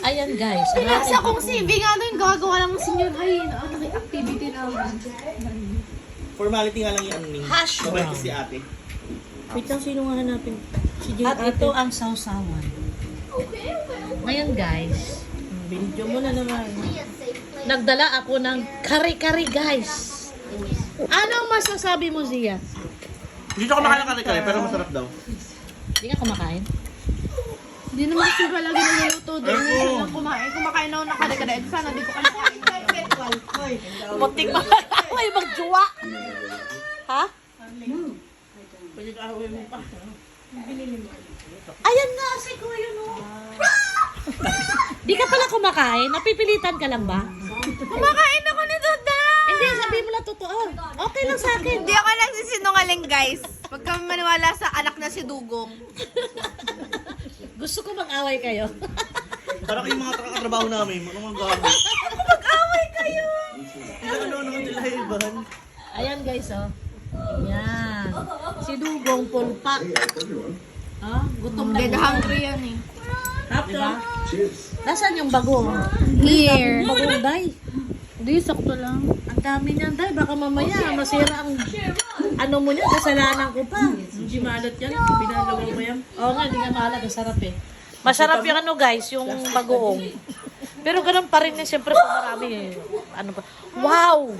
Ayan guys. Pinasa kong CV nga doon, gagawa lang ng senior high na activity namin. Formality nga lang yung aning. Hash Sabay brown. ko si ate. Wait lang, sino nga hanapin? Si Jane At ito ang sausawan. Ngayon guys, Video mo na naman. nagdala ako ng kare-kare guys. Anong masasabi mo, Zia? Dito ako makakakari pero masarap daw. Hindi ka kumakain? Hindi naman kasi lagi niluluto doon. Minsan lang kumain. Kumakain ako ng kare-kare. Sana di ko kumakain. Muntik pa. May magjuwa. Ha? Pwede ka away mo pa. Ayan na, si Kuya no. Di ka pala kumakain? Napipilitan ka lang ba? Kumakain ako nito, Dan! Hindi, sabihin mo lang totoo. Okay lang sa akin. Hindi ako nagsisinungaling, guys. Huwag kami maniwala sa anak na si Dugong. Gusto ko mag-away kayo. Para kayong mga katrabaho namin, mga gabi. Mag-away kayo! Ano naman nila iban? Ayan guys, oh. Ayan. Si Dugong pulpak. Ah, gutom na. Dead hungry yan eh. Diba? Nasaan yung bagong? Here. Bagong day. Hindi, sakto lang. Ang dami niyan day. Baka mamaya masira ang ano mo niya. Kasalanan ko pa. Hindi maalat yan. Pinalawa mo yan. Oo nga, hindi nga maalat. Masarap eh. Masarap yung ano guys, yung bagoong. Pero ganun pa rin na siyempre kung marami eh. Ano pa. Wow!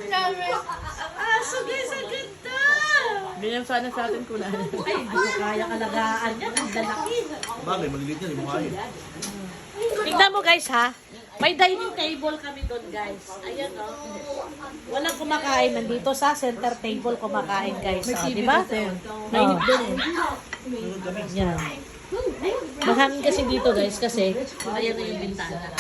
Aso guys, ang ganda! Ganyan sana sa atin kung ano. Ay, hindi ko kaya alagaan yan. Ang lalaki. Bagay, maliliit yan, hindi mo kaya. Tignan mo guys ha. May dining table kami doon guys. Ayan o. Walang kumakain. Nandito sa center table kumakain guys. O, di ba? Mainit doon eh. Yan. Mahangin kasi dito guys kasi ayan na yung bintana.